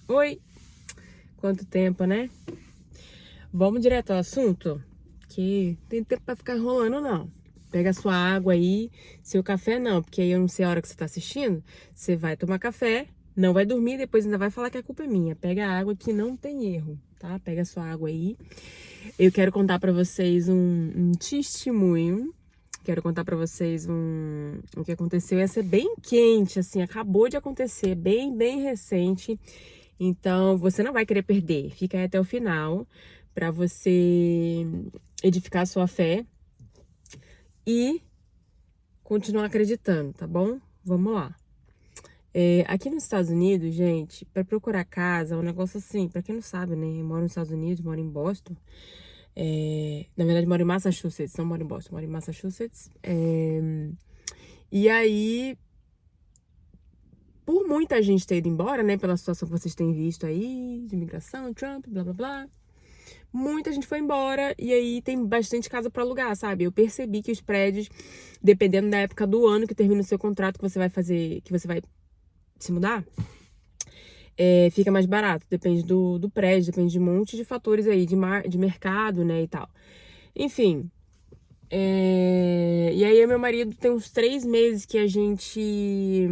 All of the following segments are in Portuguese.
Oi! Quanto tempo, né? Vamos direto ao assunto? Que tem tempo pra ficar enrolando, não. Pega a sua água aí, seu café não, porque aí eu não sei a hora que você tá assistindo. Você vai tomar café, não vai dormir, depois ainda vai falar que a culpa é minha. Pega a água que não tem erro, tá? Pega a sua água aí. Eu quero contar pra vocês um testemunho. Quero contar pra vocês o que aconteceu. Ia ser bem quente, assim, acabou de acontecer, bem recente. Então, você não vai querer perder. Fica aí até o final pra você edificar a sua fé e continuar acreditando, tá bom? Vamos lá. Aqui nos Estados Unidos, gente, pra procurar casa, é um negócio assim, pra quem não sabe, né? Eu moro nos Estados Unidos, moro em Boston. Na verdade, moro em Massachusetts, não moro em Boston, moro em Massachusetts. E aí, por muita gente ter ido embora, né, pela situação que vocês têm visto aí, de imigração, Trump, blá blá blá, muita gente foi embora e aí tem bastante casa para alugar, sabe? Eu percebi que os prédios, dependendo da época do ano que termina o seu contrato, que você vai fazer, que você vai se mudar, fica mais barato. Depende do prédio, depende de um monte de fatores aí, de mercado, né, e tal. Enfim, e aí, meu marido tem uns 3 meses que a gente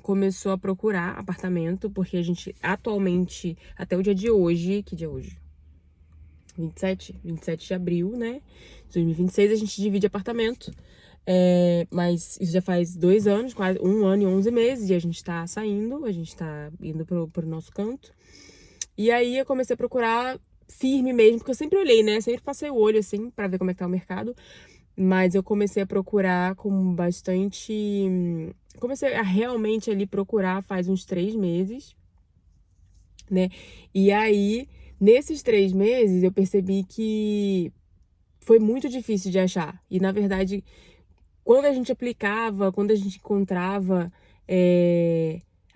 começou a procurar apartamento, porque a gente atualmente, até o dia de hoje, que dia é hoje? 27 de abril, né? De 2026, a gente divide apartamento. Mas isso já faz 2 anos, quase 1 ano e 11 meses, e a gente tá saindo, a gente tá indo pro nosso canto. E aí eu comecei a procurar firme mesmo, porque eu sempre olhei, né? Sempre passei o olho assim pra ver como é que tá o mercado. Mas eu comecei a procurar com bastante. Comecei a realmente ali procurar faz uns 3 meses, né? E aí, nesses 3 meses, eu percebi que foi muito difícil de achar. E na verdade, quando a gente aplicava, quando a gente encontrava,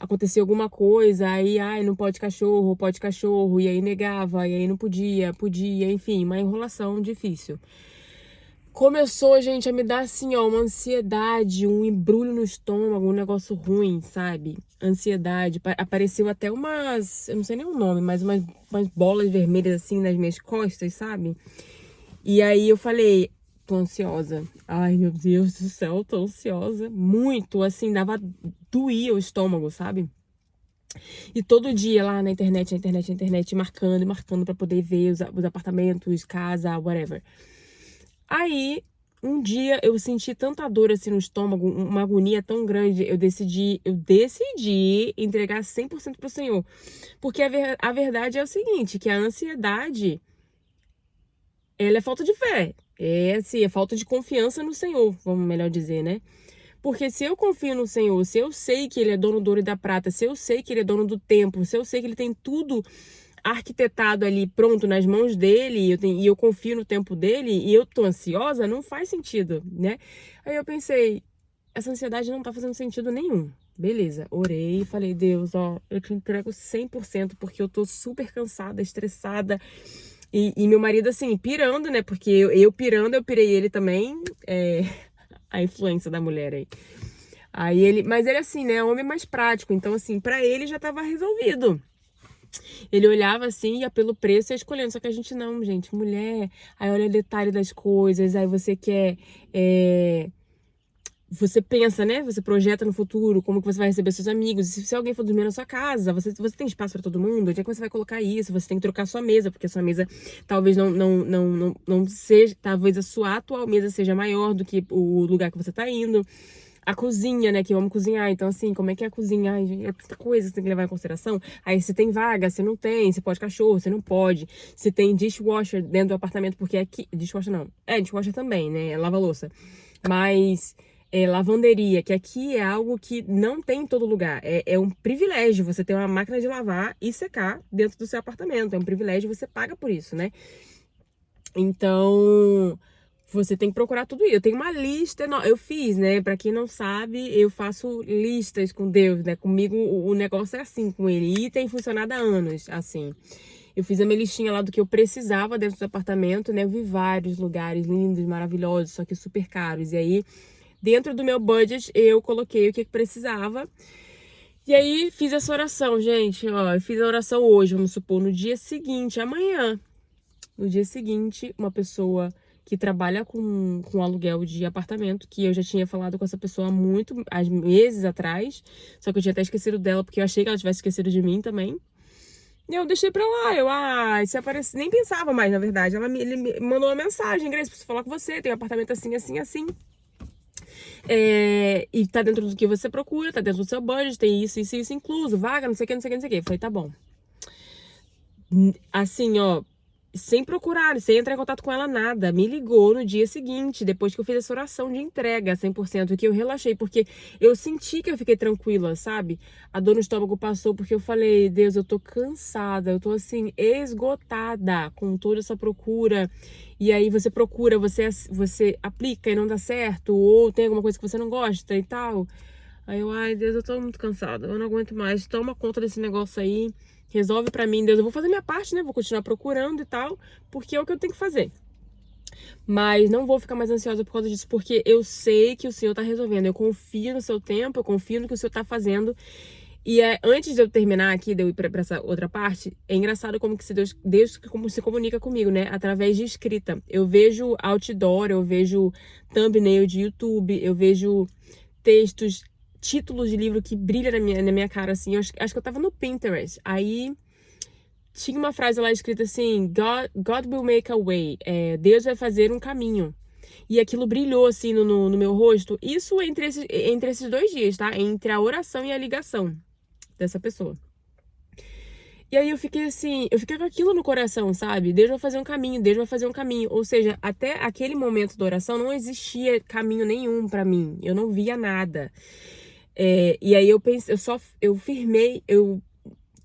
acontecia alguma coisa, aí, ai, não pode cachorro, e aí negava, e aí não podia, enfim, uma enrolação difícil. Começou, gente, a me dar assim, ó, uma ansiedade, um embrulho no estômago, um negócio ruim, sabe? Ansiedade. Apareceu até umas, eu não sei nem o nome, mas umas bolas vermelhas assim nas minhas costas, sabe? E aí eu falei, tô ansiosa. Ai, meu Deus do céu, tô ansiosa. Muito, assim, doía o estômago, sabe? E todo dia lá na internet, marcando e marcando pra poder ver os apartamentos, casa, whatever. Aí, um dia eu senti tanta dor assim no estômago, uma agonia tão grande, eu decidi entregar 100% pro Senhor. Porque a verdade é o seguinte, que a ansiedade, ela é falta de fé. É assim, é falta de confiança no Senhor, vamos melhor dizer, né? Porque se eu confio no Senhor, se eu sei que Ele é dono do ouro e da prata, se eu sei que Ele é dono do tempo, se eu sei que Ele tem tudo arquitetado ali, pronto, nas mãos dele, e eu confio no tempo dele, e eu tô ansiosa, não faz sentido, né? Aí eu pensei, essa ansiedade não tá fazendo sentido nenhum. Beleza, orei e falei, Deus, ó, eu te entrego 100% porque eu tô super cansada, estressada. E meu marido, assim, pirando, né? Porque eu pirando, eu pirei ele também. A influência da mulher aí. Mas ele assim, né, homem mais prático, então assim, pra ele já tava resolvido. Ele olhava assim, ia pelo preço e ia escolhendo, só que a gente não, gente, mulher, aí olha o detalhe das coisas, aí você quer, você pensa, né, você projeta no futuro, como que você vai receber seus amigos, se alguém for dormir na sua casa, você tem espaço pra todo mundo, onde é que você vai colocar isso, você tem que trocar sua mesa, porque a sua mesa talvez não seja, talvez a sua atual mesa seja maior do que o lugar que você tá indo. A cozinha, né? Que eu amo cozinhar. Então, assim, como é que é a cozinha? Ai, gente, é tanta coisa que você tem que levar em consideração. Aí, se tem vaga, se não tem. Se pode cachorro, se não pode. Se tem dishwasher dentro do apartamento, porque aqui... Dishwasher não. Dishwasher também, né? Lava-louça. Mas... lavanderia, que aqui é algo que não tem em todo lugar. É um privilégio você ter uma máquina de lavar e secar dentro do seu apartamento. É um privilégio, você paga por isso, né? Então, você tem que procurar tudo isso. Eu tenho uma lista, eu fiz, né? Pra quem não sabe, eu faço listas com Deus, né? Comigo o negócio é assim com ele e tem funcionado há anos, assim. Eu fiz a minha listinha lá do que eu precisava dentro do apartamento, né? Eu vi vários lugares lindos, maravilhosos, só que super caros. E aí, dentro do meu budget, eu coloquei o que precisava. E aí, fiz essa oração, gente, ó, eu fiz a oração hoje, vamos supor, no dia seguinte, amanhã. No dia seguinte, uma pessoa que trabalha com aluguel de apartamento, que eu já tinha falado com essa pessoa há meses atrás, só que eu tinha até esquecido dela, porque eu achei que ela tivesse esquecido de mim também. E eu deixei pra lá, se aparecer, nem pensava mais, na verdade. Ele me mandou uma mensagem: Grace, preciso falar com você, tem um apartamento assim, assim, assim. E tá dentro do que você procura, tá dentro do seu budget, tem isso incluso, vaga, não sei o que, não sei o que, não sei o que. Eu falei, tá bom. Assim, ó, sem procurar, sem entrar em contato com ela, nada. Me ligou no dia seguinte, depois que eu fiz essa oração de entrega 100%, que eu relaxei, porque eu senti que eu fiquei tranquila, sabe? A dor no estômago passou, porque eu falei, Deus, eu tô cansada, eu tô assim, esgotada com toda essa procura. E aí você procura, você aplica e não dá certo, ou tem alguma coisa que você não gosta e tal. Aí eu, ai, Deus, eu tô muito cansada, eu não aguento mais. Toma conta desse negócio aí, resolve pra mim, Deus. Eu vou fazer minha parte, né? Vou continuar procurando e tal, porque é o que eu tenho que fazer. Mas não vou ficar mais ansiosa por causa disso, porque eu sei que o Senhor tá resolvendo. Eu confio no seu tempo, eu confio no que o Senhor tá fazendo. E antes de eu terminar aqui, de eu ir pra essa outra parte, é engraçado como que Deus como se comunica comigo, né? Através de escrita. Eu vejo outdoor, eu vejo thumbnail de YouTube, eu vejo textos, títulos de livro que brilha na minha cara, assim. Eu acho que eu tava no Pinterest. Aí tinha uma frase lá escrita assim: God will make a way. Deus vai fazer um caminho. E aquilo brilhou assim no meu rosto. Isso entre esses 2 dias, tá? Entre a oração e a ligação dessa pessoa. E aí eu fiquei assim, eu fiquei com aquilo no coração, sabe? Deus vai fazer um caminho, Deus vai fazer um caminho. Ou seja, até aquele momento da oração não existia caminho nenhum pra mim. Eu não via nada. E aí eu pensei, eu firmei, eu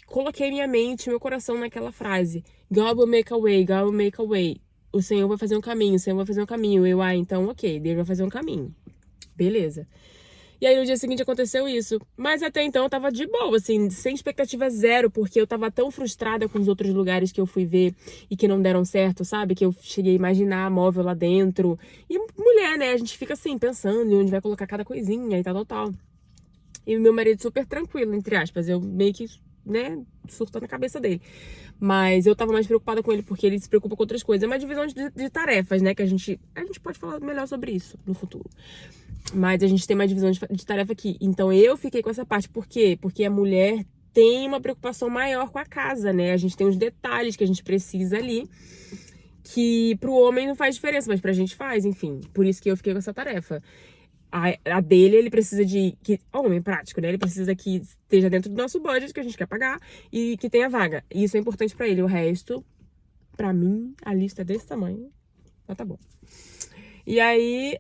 coloquei minha mente, meu coração naquela frase. God will make a way, God will make a way. O Senhor vai fazer um caminho, o Senhor vai fazer um caminho. Então, ok, Deus vai fazer um caminho. Beleza. E aí no dia seguinte aconteceu isso. Mas até então eu tava de boa, assim, sem expectativa zero, porque eu tava tão frustrada com os outros lugares que eu fui ver e que não deram certo, sabe? Que eu cheguei a imaginar móvel lá dentro. E mulher, né? A gente fica assim, pensando em onde vai colocar cada coisinha e tal, tal, tal. E o meu marido super tranquilo, entre aspas. Eu meio que, né, surtando a cabeça dele. Mas eu tava mais preocupada com ele, porque ele se preocupa com outras coisas. É uma divisão de tarefas, né? Que a gente pode falar melhor sobre isso no futuro. Mas a gente tem uma divisão de tarefa aqui. Então eu fiquei com essa parte. Por quê? Porque a mulher tem uma preocupação maior com a casa, né? A gente tem os detalhes que a gente precisa ali, que pro homem não faz diferença, mas pra gente faz, enfim. Por isso que eu fiquei com essa tarefa. A dele, ele precisa homem prático, né? Ele precisa que esteja dentro do nosso budget, que a gente quer pagar, e que tenha vaga. E isso é importante pra ele. O resto, pra mim, a lista é desse tamanho. Mas tá bom. E aí,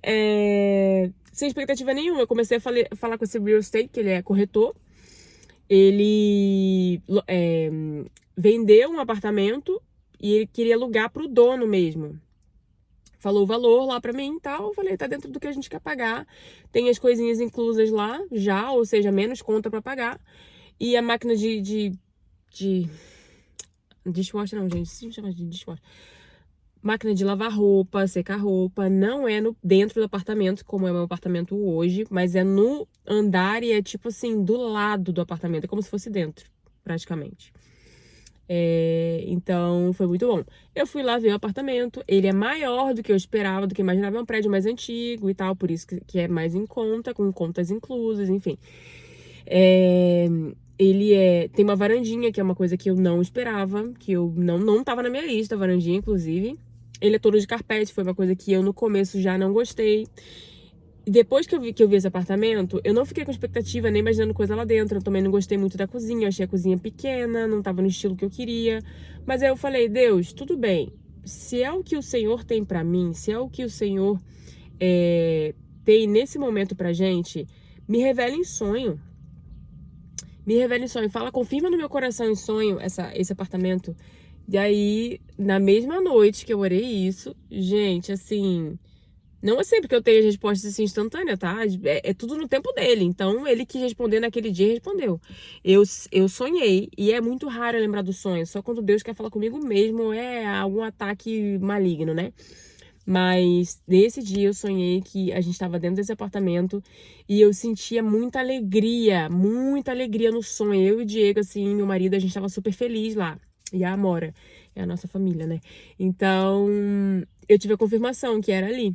sem expectativa nenhuma, eu comecei a falar com esse real estate, que ele é corretor. Ele vendeu um apartamento e ele queria alugar pro dono mesmo. Falou o valor lá pra mim e tal. Eu falei, tá dentro do que a gente quer pagar. Tem as coisinhas inclusas lá já, ou seja, menos conta pra pagar. E a máquina de dishwasher, não, gente, se chama de dishwasher. Máquina de lavar roupa, secar roupa, não é dentro do apartamento, como é o meu apartamento hoje, mas é no andar e é tipo assim, do lado do apartamento, é como se fosse dentro, praticamente. Então, foi muito bom. Eu fui lá ver o apartamento, ele é maior do que eu esperava, do que eu imaginava, é um prédio mais antigo e tal, por isso que é mais em conta, com contas inclusas, enfim. Ele tem uma varandinha, que é uma coisa que eu não esperava, que eu não tava na minha lista, a varandinha, inclusive. Ele é todo de carpete, foi uma coisa que eu no começo já não gostei. E depois que eu vi esse apartamento, eu não fiquei com expectativa, nem imaginando coisa lá dentro. Eu também não gostei muito da cozinha, eu achei a cozinha pequena, não tava no estilo que eu queria. Mas aí eu falei, Deus, tudo bem. Se é o que o Senhor tem pra mim, se é o que o Senhor tem nesse momento pra gente, me revela em sonho. Me revela em sonho. Fala, confirma no meu coração em sonho esse apartamento. E aí, na mesma noite que eu orei isso, gente, assim, não é sempre que eu tenho as respostas assim instantâneas, tá? É tudo no tempo dele. Então, ele quis responder naquele dia, respondeu. Eu sonhei, e é muito raro eu lembrar do sonho, só quando Deus quer falar comigo mesmo, é algum ataque maligno, né? Mas nesse dia eu sonhei que a gente estava dentro desse apartamento e eu sentia muita alegria no sonho. Eu e o Diego, assim, meu marido, a gente estava super feliz lá. E a Amora, é a nossa família, né? Então, eu tive a confirmação que era ali.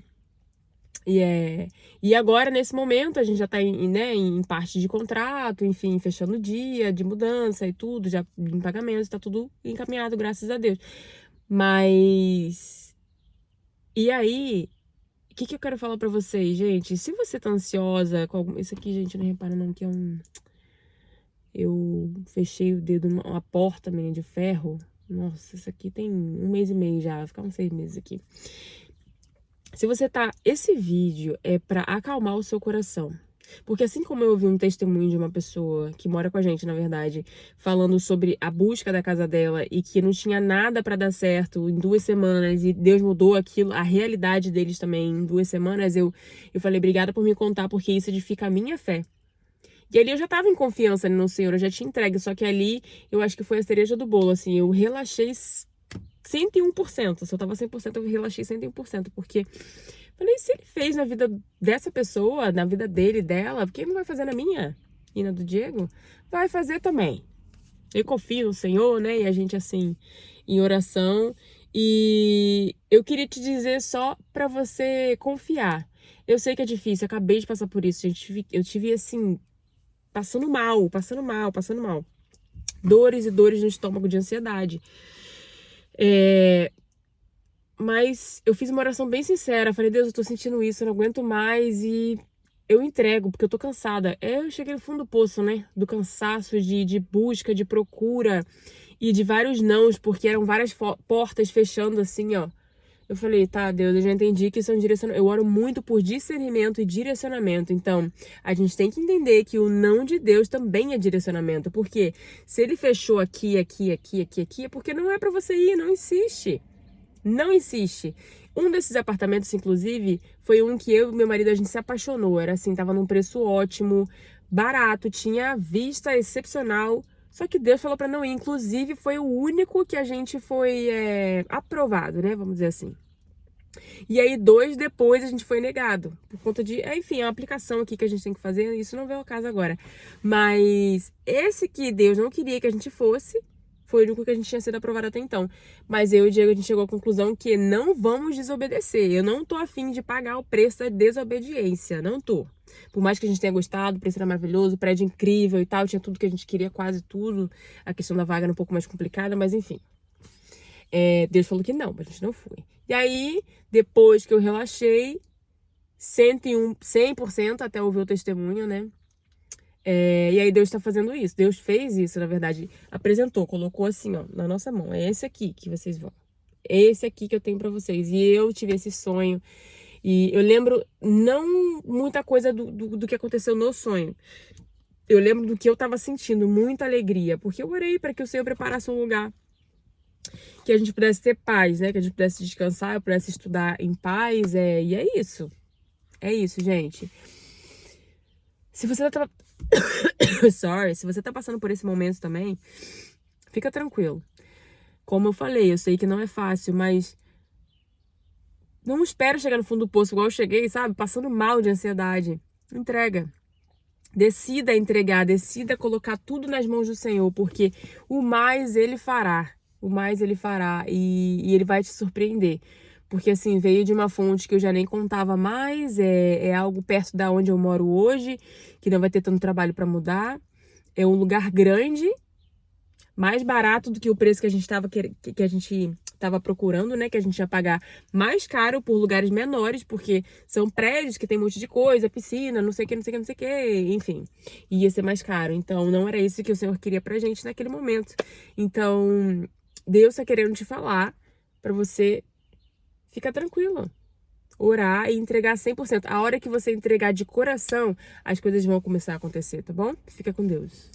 E agora, nesse momento, a gente já tá né, em parte de contrato, enfim, fechando o dia de mudança e tudo, já em pagamento, tá tudo encaminhado, graças a Deus. Mas. E aí, o que eu quero falar pra vocês, gente? Se você tá ansiosa com algum. Isso aqui, gente, não repara não, que é um. Eu fechei o dedo numa porta, menina, de ferro. Nossa, isso aqui tem 1 mês e meio já, vai ficar uns 6 meses aqui. Se você tá. Esse vídeo é pra acalmar o seu coração. Porque assim como eu ouvi um testemunho de uma pessoa que mora com a gente, na verdade, falando sobre a busca da casa dela e que não tinha nada pra dar certo em 2 semanas e Deus mudou aquilo, a realidade deles também em 2 semanas, eu falei, obrigada por me contar, porque isso edifica a minha fé. E ali eu já tava em confiança no Senhor, eu já tinha entregue, só que ali eu acho que foi a cereja do bolo, assim, eu relaxei 101%. Se eu tava 100%, eu relaxei 101%, porque falei, se ele fez na vida dessa pessoa, na vida dele, dela, por que ele não vai fazer na minha? E na do Diego? Vai fazer também. Eu confio no Senhor, né? E a gente, assim, em oração. E eu queria te dizer só pra você confiar. Eu sei que é difícil, eu acabei de passar por isso, gente. Eu tive, assim, passando mal. Dores e dores no estômago de ansiedade. Mas eu fiz uma oração bem sincera. Falei, Deus, eu tô sentindo isso, eu não aguento mais e eu entrego, porque eu tô cansada. Eu cheguei no fundo do poço, né? Do cansaço, de busca, de procura e de vários nãos, porque eram várias portas fechando assim, ó. Eu falei, tá, Deus, eu já entendi que isso é um direcionamento. Eu oro muito por discernimento e direcionamento. Então, a gente tem que entender que o não de Deus também é direcionamento. Porque se ele fechou aqui, é porque não é pra você ir, não insiste. Não insiste. Um desses apartamentos, inclusive, foi um que eu e meu marido, a gente se apaixonou. Era assim, tava num preço ótimo, barato, tinha vista excepcional. Só que Deus falou pra não ir. Inclusive, foi o único que a gente foi aprovado, né? Vamos dizer assim. E aí, 2 depois, a gente foi negado. Por conta de... enfim, é uma aplicação aqui que a gente tem que fazer. Isso não veio ao caso agora. Mas esse que Deus não queria que a gente fosse, foi o único que a gente tinha sido aprovado até então. Mas eu e o Diego, a gente chegou à conclusão que não vamos desobedecer. Eu não tô afim de pagar o preço da desobediência. Não tô. Por mais que a gente tenha gostado, o preço era maravilhoso, o prédio incrível e tal, tinha tudo que a gente queria, quase tudo. A questão da vaga era um pouco mais complicada, mas enfim. Deus falou que não, a gente não foi. E aí, depois que eu relaxei, 100% até ouvir o testemunho, né? E aí Deus tá fazendo isso. Deus fez isso, na verdade. Apresentou, colocou assim, ó, na nossa mão. É esse aqui que vocês vão. É esse aqui que eu tenho pra vocês. E eu tive esse sonho. E eu lembro não muita coisa do que aconteceu no sonho. Eu lembro do que eu tava sentindo, muita alegria. Porque eu orei para que o Senhor preparasse um lugar que a gente pudesse ter paz, né? Que a gente pudesse descansar, eu pudesse estudar em paz. E é isso. É isso, gente. Se você tá... Sorry. Se você tá passando por esse momento também, fica tranquilo. Como eu falei, eu sei que não é fácil, mas não espera chegar no fundo do poço igual eu cheguei, sabe? Passando mal de ansiedade. Entrega. Decida entregar, decida colocar tudo nas mãos do Senhor, porque o mais Ele fará. O mais Ele fará e Ele vai te surpreender. Porque assim, veio de uma fonte que eu já nem contava mais, é algo perto da onde eu moro hoje, que não vai ter tanto trabalho para mudar. É um lugar grande, mais barato do que o preço que a gente estava procurando, né? Que a gente ia pagar mais caro por lugares menores, porque são prédios que tem um monte de coisa, piscina, não sei o que, não sei o que, não sei o que, enfim. Ia ser mais caro. Então, não era isso que o Senhor queria pra gente naquele momento. Então, Deus tá querendo te falar pra você ficar tranquilo. Orar e entregar 100%. A hora que você entregar de coração, as coisas vão começar a acontecer, tá bom? Fica com Deus.